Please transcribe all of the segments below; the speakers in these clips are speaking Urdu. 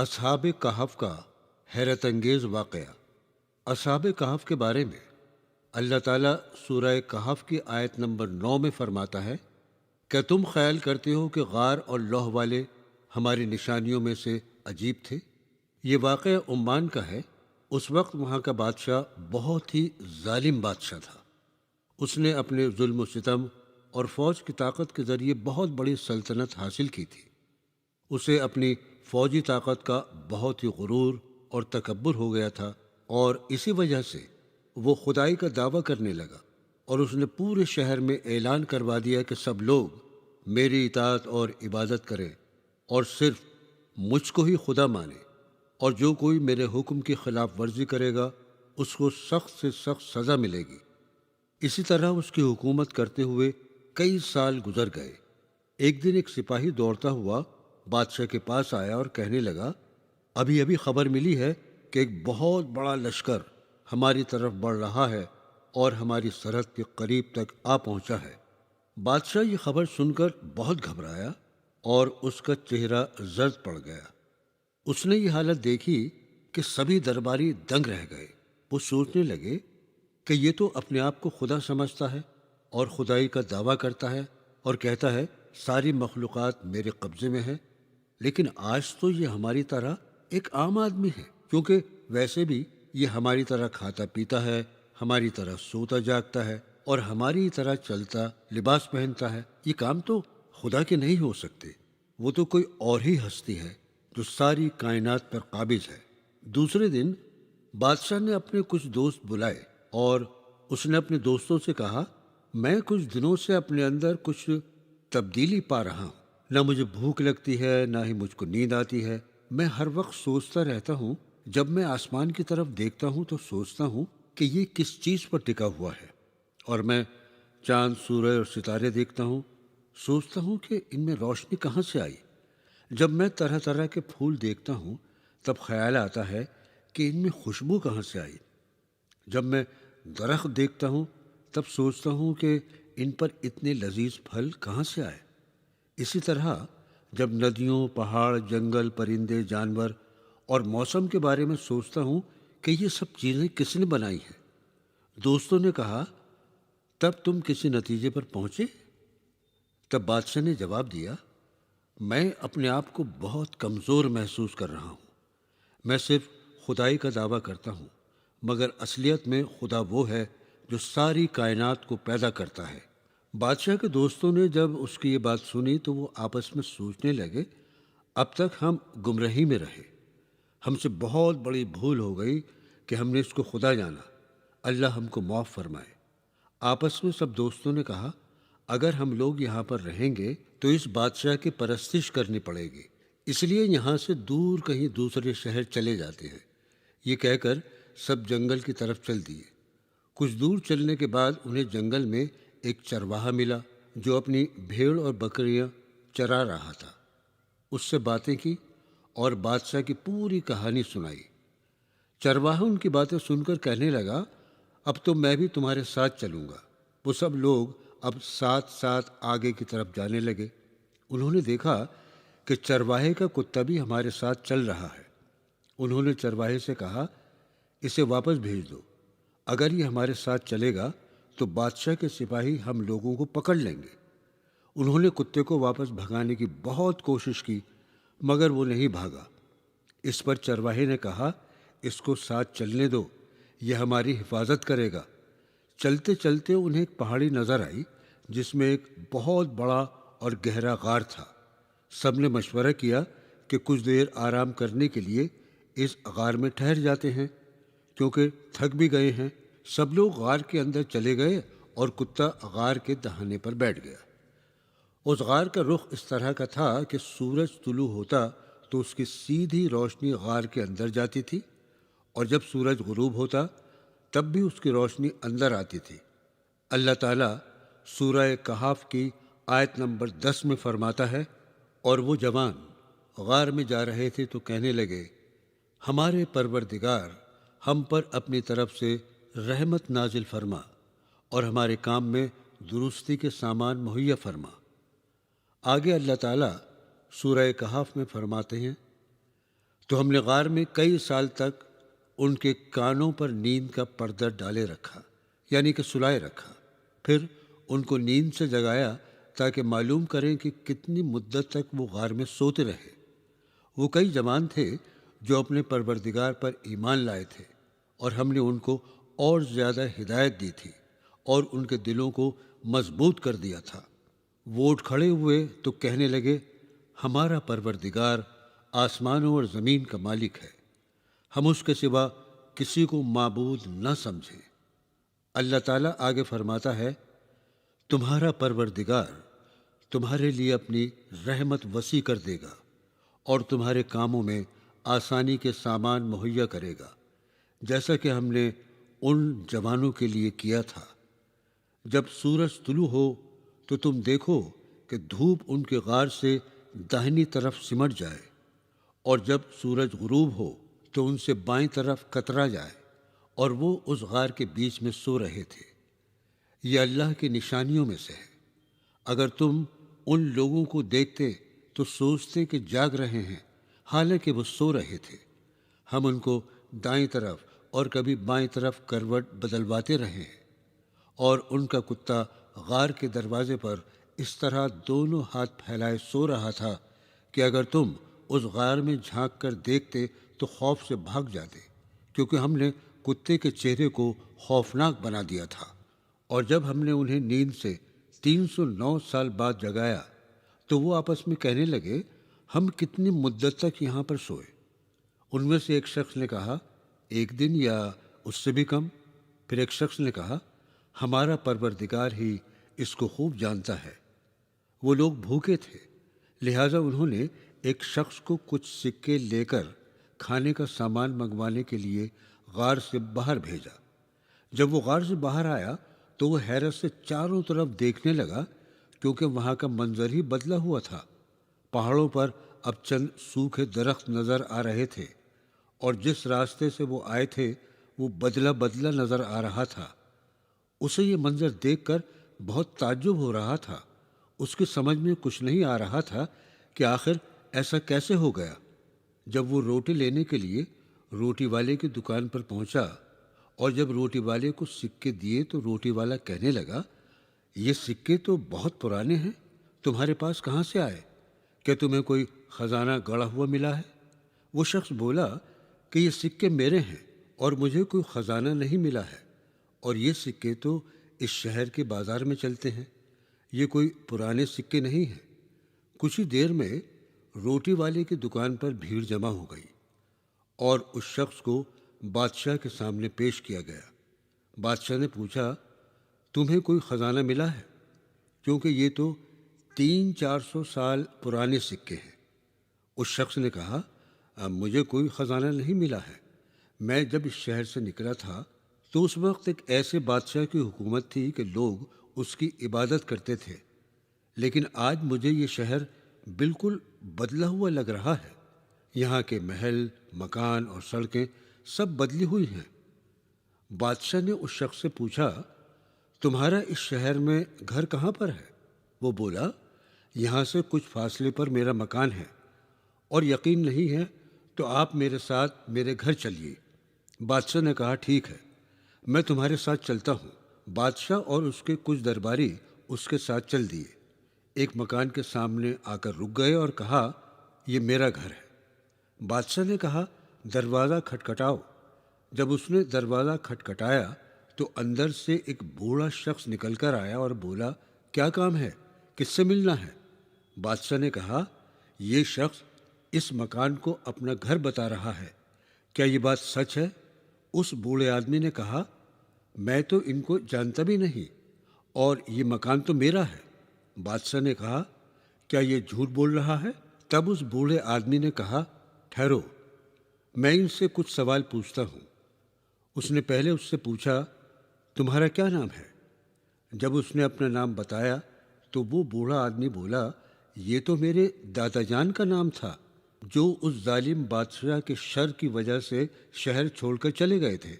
اصحاب کہف کا حیرت انگیز واقعہ۔ اصحاب کہف کے بارے میں اللہ تعالیٰ سورہ کہف کی آیت نمبر 9 میں فرماتا ہے، کیا تم خیال کرتے ہو کہ غار اور لوح والے ہماری نشانیوں میں سے عجیب تھے؟ یہ واقعہ عمان کا ہے۔ اس وقت وہاں کا بادشاہ بہت ہی ظالم بادشاہ تھا۔ اس نے اپنے ظلم و ستم اور فوج کی طاقت کے ذریعے بہت بڑی سلطنت حاصل کی تھی۔ اسے اپنی فوجی طاقت کا بہت ہی غرور اور تکبر ہو گیا تھا، اور اسی وجہ سے وہ خدائی کا دعویٰ کرنے لگا، اور اس نے پورے شہر میں اعلان کروا دیا کہ سب لوگ میری اطاعت اور عبادت کریں اور صرف مجھ کو ہی خدا مانیں، اور جو کوئی میرے حکم کی خلاف ورزی کرے گا اس کو سخت سے سخت سزا ملے گی۔ اسی طرح اس کی حکومت کرتے ہوئے کئی سال گزر گئے۔ ایک دن ایک سپاہی دوڑتا ہوا بادشاہ کے پاس آیا اور کہنے لگا، ابھی ابھی خبر ملی ہے کہ ایک بہت بڑا لشکر ہماری طرف بڑھ رہا ہے اور ہماری سرحد کے قریب تک آ پہنچا ہے۔ بادشاہ یہ خبر سن کر بہت گھبرایا اور اس کا چہرہ زرد پڑ گیا۔ اس نے یہ حالت دیکھی کہ سبھی درباری دنگ رہ گئے۔ وہ سوچنے لگے کہ یہ تو اپنے آپ کو خدا سمجھتا ہے اور خدائی کا دعویٰ کرتا ہے اور کہتا ہے ساری مخلوقات میرے قبضے میں ہے، لیکن آج تو یہ ہماری طرح ایک عام آدمی ہے، کیونکہ ویسے بھی یہ ہماری طرح کھاتا پیتا ہے، ہماری طرح سوتا جاگتا ہے اور ہماری طرح چلتا لباس پہنتا ہے۔ یہ کام تو خدا کے نہیں ہو سکتے۔ وہ تو کوئی اور ہی ہستی ہے جو ساری کائنات پر قابض ہے۔ دوسرے دن بادشاہ نے اپنے کچھ دوست بلائے اور اس نے اپنے دوستوں سے کہا، میں کچھ دنوں سے اپنے اندر کچھ تبدیلی پا رہا ہوں۔ نہ مجھے بھوک لگتی ہے، نہ ہی مجھ کو نیند آتی ہے۔ میں ہر وقت سوچتا رہتا ہوں۔ جب میں آسمان کی طرف دیکھتا ہوں تو سوچتا ہوں کہ یہ کس چیز پر ٹکا ہوا ہے، اور میں چاند، سورج اور ستارے دیکھتا ہوں، سوچتا ہوں کہ ان میں روشنی کہاں سے آئی۔ جب میں طرح طرح کے پھول دیکھتا ہوں تب خیال آتا ہے کہ ان میں خوشبو کہاں سے آئی۔ جب میں درخت دیکھتا ہوں تب سوچتا ہوں کہ ان پر اتنے لذیذ پھل کہاں سے آئے۔ اسی طرح جب ندیوں، پہاڑ، جنگل، پرندے، جانور اور موسم کے بارے میں سوچتا ہوں کہ یہ سب چیزیں کس نے بنائی ہیں۔ دوستوں نے کہا، تب تم کسی نتیجے پر پہنچے؟ تب بادشاہ نے جواب دیا، میں اپنے آپ کو بہت کمزور محسوس کر رہا ہوں۔ میں صرف خدائی کا دعویٰ کرتا ہوں، مگر اصلیت میں خدا وہ ہے جو ساری کائنات کو پیدا کرتا ہے۔ بادشاہ کے دوستوں نے جب اس کی یہ بات سنی تو وہ آپس میں سوچنے لگے، اب تک ہم گمراہی میں رہے، ہم سے بہت بڑی بھول ہو گئی کہ ہم نے اس کو خدا جانا۔ اللہ ہم کو معاف فرمائے۔ آپس میں سب دوستوں نے کہا، اگر ہم لوگ یہاں پر رہیں گے تو اس بادشاہ کی پرستش کرنی پڑے گی، اس لیے یہاں سے دور کہیں دوسرے شہر چلے جاتے ہیں۔ یہ کہہ کر سب جنگل کی طرف چل دیے۔ کچھ دور چلنے کے بعد انہیں جنگل میں ایک چرواہا ملا جو اپنی بھیڑ اور بکریاں چرا رہا تھا۔ اس سے باتیں کی اور بادشاہ کی پوری کہانی سنائی۔ چرواہا ان کی باتیں سن کر کہنے لگا، اب تو میں بھی تمہارے ساتھ چلوں گا۔ وہ سب لوگ اب ساتھ ساتھ آگے کی طرف جانے لگے۔ انہوں نے دیکھا کہ چرواہے کا کتا بھی ہمارے ساتھ چل رہا ہے۔ انہوں نے چرواہے سے کہا، اسے واپس بھیج دو۔ اگر یہ ہمارے ساتھ چلے گا تو بادشاہ کے سپاہی ہم لوگوں کو پکڑ لیں گے۔ انہوں نے کتے کو واپس بھگانے کی بہت کوشش کی، مگر وہ نہیں بھاگا۔ اس پر چرواہے نے کہا، اس کو ساتھ چلنے دو، یہ ہماری حفاظت کرے گا۔ چلتے چلتے انہیں ایک پہاڑی نظر آئی جس میں ایک بہت بڑا اور گہرا غار تھا۔ سب نے مشورہ کیا کہ کچھ دیر آرام کرنے کے لیے اس غار میں ٹھہر جاتے ہیں، کیونکہ تھک بھی گئے ہیں۔ سب لوگ غار کے اندر چلے گئے اور کتا غار کے دہانے پر بیٹھ گیا۔ اس غار کا رخ اس طرح کا تھا کہ سورج طلوع ہوتا تو اس کی سیدھی روشنی غار کے اندر جاتی تھی، اور جب سورج غروب ہوتا تب بھی اس کی روشنی اندر آتی تھی۔ اللہ تعالیٰ سورہ کہف کی آیت نمبر 10 میں فرماتا ہے، اور وہ جوان غار میں جا رہے تھے تو کہنے لگے، ہمارے پروردگار ہم پر اپنی طرف سے رحمت نازل فرما اور ہمارے کام میں درستی کے سامان مہیا فرما۔ آگے اللہ تعالیٰ سورہ کہف میں فرماتے ہیں، تو ہم نے غار میں کئی سال تک ان کے کانوں پر نیند کا پردہ ڈالے رکھا، یعنی کہ سلائے رکھا۔ پھر ان کو نیند سے جگایا تاکہ معلوم کریں کہ کتنی مدت تک وہ غار میں سوتے رہے۔ وہ کئی جوان تھے جو اپنے پروردگار پر ایمان لائے تھے، اور ہم نے ان کو اور زیادہ ہدایت دی تھی اور ان کے دلوں کو مضبوط کر دیا تھا۔ وہ اٹھ کھڑے ہوئے تو کہنے لگے، ہمارا پروردگار آسمانوں اور زمین کا مالک ہے، ہم اس کے سوا کسی کو معبود نہ سمجھیں۔ اللہ تعالیٰ آگے فرماتا ہے، تمہارا پروردگار تمہارے لیے اپنی رحمت وسیع کر دے گا اور تمہارے کاموں میں آسانی کے سامان مہیا کرے گا، جیسا کہ ہم نے ان جوانوں کے لیے کیا تھا۔ جب سورج طلوع ہو تو تم دیکھو کہ دھوپ ان کے غار سے داہنی طرف سمٹ جائے، اور جب سورج غروب ہو تو ان سے بائیں طرف کترا جائے، اور وہ اس غار کے بیچ میں سو رہے تھے۔ یہ اللہ کی نشانیوں میں سے ہے۔ اگر تم ان لوگوں کو دیکھتے تو سوچتے کہ جاگ رہے ہیں، حالانکہ وہ سو رہے تھے۔ ہم ان کو دائیں طرف اور کبھی بائیں طرف کروٹ بدلواتے رہے ہیں، اور ان کا کتا غار کے دروازے پر اس طرح دونوں ہاتھ پھیلائے سو رہا تھا کہ اگر تم اس غار میں جھانک کر دیکھتے تو خوف سے بھاگ جاتے، کیونکہ ہم نے کتے کے چہرے کو خوفناک بنا دیا تھا۔ اور جب ہم نے انہیں نیند سے 309 سال بعد جگایا تو وہ آپس میں کہنے لگے، ہم کتنی مدت تک یہاں پر سوئے؟ ان میں سے ایک شخص نے کہا، ایک دن یا اس سے بھی کم۔ پھر ایک شخص نے کہا، ہمارا پروردگار ہی اس کو خوب جانتا ہے۔ وہ لوگ بھوکے تھے، لہٰذا انہوں نے ایک شخص کو کچھ سکے لے کر کھانے کا سامان منگوانے کے لیے غار سے باہر بھیجا۔ جب وہ غار سے باہر آیا تو وہ حیرت سے چاروں طرف دیکھنے لگا، کیونکہ وہاں کا منظر ہی بدلا ہوا تھا۔ پہاڑوں پر اب چند سوکھے درخت نظر آ رہے تھے، اور جس راستے سے وہ آئے تھے وہ بدلا بدلا نظر آ رہا تھا۔ اسے یہ منظر دیکھ کر بہت تعجب ہو رہا تھا۔ اس کی سمجھ میں کچھ نہیں آ رہا تھا کہ آخر ایسا کیسے ہو گیا۔ جب وہ روٹی لینے کے لیے روٹی والے کی دکان پر پہنچا، اور جب روٹی والے کو سکے دیے تو روٹی والا کہنے لگا، یہ سکے تو بہت پرانے ہیں، تمہارے پاس کہاں سے آئے؟ کیا تمہیں کوئی خزانہ گڑا ہوا ملا ہے؟ وہ شخص بولا کہ یہ سکے میرے ہیں اور مجھے کوئی خزانہ نہیں ملا ہے، اور یہ سکے تو اس شہر کے بازار میں چلتے ہیں، یہ کوئی پرانے سکے نہیں ہیں۔ کچھ ہی دیر میں روٹی والے کی دکان پر بھیڑ جمع ہو گئی، اور اس شخص کو بادشاہ کے سامنے پیش کیا گیا۔ بادشاہ نے پوچھا، تمہیں کوئی خزانہ ملا ہے؟ کیونکہ یہ تو 300-400 سال پرانے سکے ہیں۔ اس شخص نے کہا، مجھے کوئی خزانہ نہیں ملا ہے۔ میں جب اس شہر سے نکلا تھا تو اس وقت ایک ایسے بادشاہ کی حکومت تھی کہ لوگ اس کی عبادت کرتے تھے، لیکن آج مجھے یہ شہر بالکل بدلا ہوا لگ رہا ہے۔ یہاں کے محل، مکان اور سڑکیں سب بدلی ہوئی ہیں۔ بادشاہ نے اس شخص سے پوچھا، تمہارا اس شہر میں گھر کہاں پر ہے؟ وہ بولا، یہاں سے کچھ فاصلے پر میرا مکان ہے، اور یقین نہیں ہے تو آپ میرے ساتھ میرے گھر چلیے۔ بادشاہ نے کہا، ٹھیک ہے، میں تمہارے ساتھ چلتا ہوں۔ بادشاہ اور اس کے کچھ درباری اس کے ساتھ چل دیے، ایک مکان کے سامنے آ کر رک گئے اور کہا، یہ میرا گھر ہے۔ بادشاہ نے کہا، دروازہ کھٹکھٹاؤ۔ جب اس نے دروازہ کھٹکھٹایا تو اندر سے ایک بوڑھا شخص نکل کر آیا اور بولا، کیا کام ہے؟ کس سے ملنا ہے؟ بادشاہ نے کہا، یہ شخص اس مکان کو اپنا گھر بتا رہا ہے، کیا یہ بات سچ ہے؟ اس بوڑھے آدمی نے کہا، میں تو ان کو جانتا بھی نہیں، اور یہ مکان تو میرا ہے۔ بادشاہ نے کہا، کیا یہ جھوٹ بول رہا ہے؟ تب اس بوڑھے آدمی نے کہا، ٹھہرو، میں ان سے کچھ سوال پوچھتا ہوں۔ اس نے پہلے اس سے پوچھا، تمہارا کیا نام ہے؟ جب اس نے اپنا نام بتایا تو وہ بوڑھا آدمی بولا، یہ تو میرے دادا جان کا نام تھا، جو اس ظالم بادشاہ کے شر کی وجہ سے شہر چھوڑ کر چلے گئے تھے۔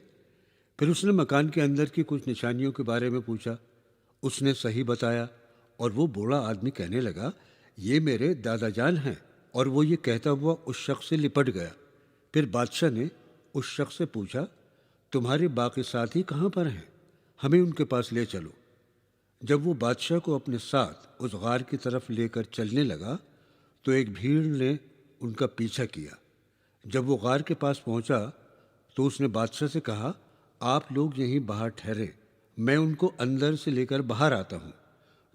پھر اس نے مکان کے اندر کی کچھ نشانیوں کے بارے میں پوچھا۔ اس نے صحیح بتایا، اور وہ بوڑھا آدمی کہنے لگا، یہ میرے دادا جان ہیں، اور وہ یہ کہتا ہوا اس شخص سے لپٹ گیا پھر بادشاہ نے اس شخص سے پوچھا، تمہارے باقی ساتھی کہاں پر ہیں؟ ہمیں ان کے پاس لے چلو۔ جب وہ بادشاہ کو اپنے ساتھ اس غار کی طرف لے کر چلنے لگا تو ایک بھیڑ نے ان کا پیچھا کیا۔ جب وہ غار کے پاس پہنچا تو اس نے بادشاہ سے کہا، آپ لوگ یہیں باہر ٹھہرے، میں ان کو اندر سے لے کر باہر آتا ہوں،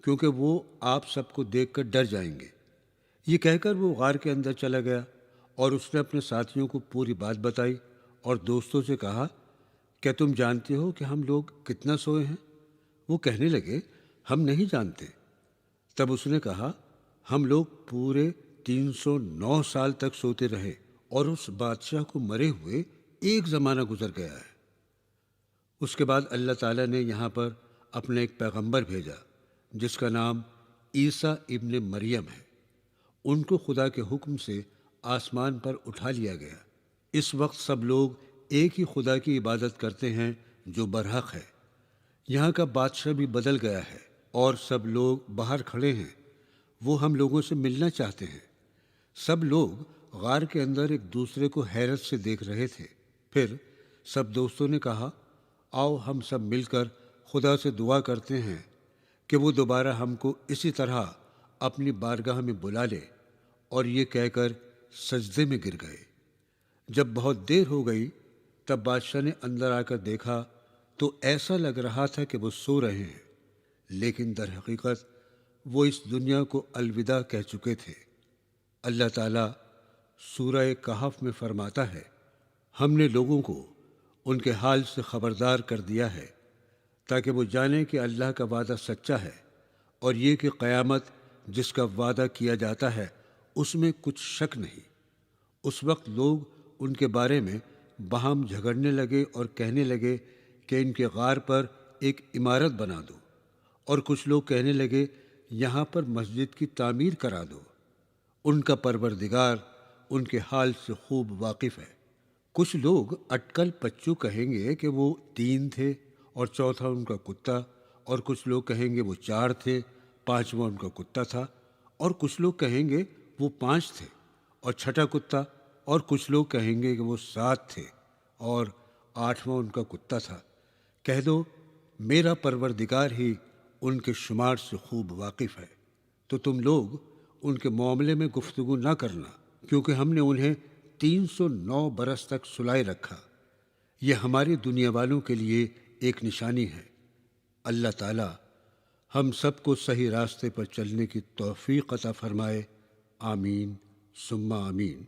کیونکہ وہ آپ سب کو دیکھ کر ڈر جائیں گے۔ یہ کہہ کر وہ غار کے اندر چلا گیا اور اس نے اپنے ساتھیوں کو پوری بات بتائی اور دوستوں سے کہا، کیا تم جانتے ہو کہ ہم لوگ کتنا سوئے ہیں؟ وہ کہنے لگے، ہم نہیں جانتے۔ تب اس نے کہا، ہم لوگ پورے 309 سال تک سوتے رہے اور اس بادشاہ کو مرے ہوئے ایک زمانہ گزر گیا ہے۔ اس کے بعد اللہ تعالیٰ نے یہاں پر اپنا ایک پیغمبر بھیجا جس کا نام عیسیٰ ابن مریم ہے۔ ان کو خدا کے حکم سے آسمان پر اٹھا لیا گیا۔ اس وقت سب لوگ ایک ہی خدا کی عبادت کرتے ہیں جو برحق ہے۔ یہاں کا بادشاہ بھی بدل گیا ہے اور سب لوگ باہر کھڑے ہیں، وہ ہم لوگوں سے ملنا چاہتے ہیں۔ سب لوگ غار کے اندر ایک دوسرے کو حیرت سے دیکھ رہے تھے۔ پھر سب دوستوں نے کہا، آؤ ہم سب مل کر خدا سے دعا کرتے ہیں کہ وہ دوبارہ ہم کو اسی طرح اپنی بارگاہ میں بلا لے، اور یہ کہہ کر سجدے میں گر گئے۔ جب بہت دیر ہو گئی تب بادشاہ نے اندر آ کر دیکھا تو ایسا لگ رہا تھا کہ وہ سو رہے ہیں، لیکن در حقیقت وہ اس دنیا کو الوداع کہہ چکے تھے۔ اللہ تعالیٰ سورہ کہف میں فرماتا ہے، ہم نے لوگوں کو ان کے حال سے خبردار کر دیا ہے تاکہ وہ جانیں کہ اللہ کا وعدہ سچا ہے، اور یہ کہ قیامت جس کا وعدہ کیا جاتا ہے اس میں کچھ شک نہیں۔ اس وقت لوگ ان کے بارے میں باہم جھگڑنے لگے اور کہنے لگے کہ ان کے غار پر ایک عمارت بنا دو، اور کچھ لوگ کہنے لگے یہاں پر مسجد کی تعمیر کرا دو۔ ان کا پروردگار ان کے حال سے خوب واقف ہے۔ کچھ لوگ اٹکل پچو کہیں گے کہ وہ 3 تھے اور چوتھا ان کا کتا، اور کچھ لوگ کہیں گے وہ 4 تھے، 5واں ان کا کتا تھا، اور کچھ لوگ کہیں گے وہ 5 تھے اور چھٹا کتا، اور کچھ لوگ کہیں گے کہ وہ 7 تھے اور 8واں ان کا کتا تھا۔ کہہ دو، میرا پروردگار ہی ان کے شمار سے خوب واقف ہے۔ تو تم لوگ ان کے معاملے میں گفتگو نہ کرنا، کیونکہ ہم نے انہیں 309 برس تک سلائے رکھا۔ یہ ہماری دنیا والوں کے لیے ایک نشانی ہے۔ اللہ تعالی ہم سب کو صحیح راستے پر چلنے کی توفیق عطا فرمائے۔ آمین ثم آمین۔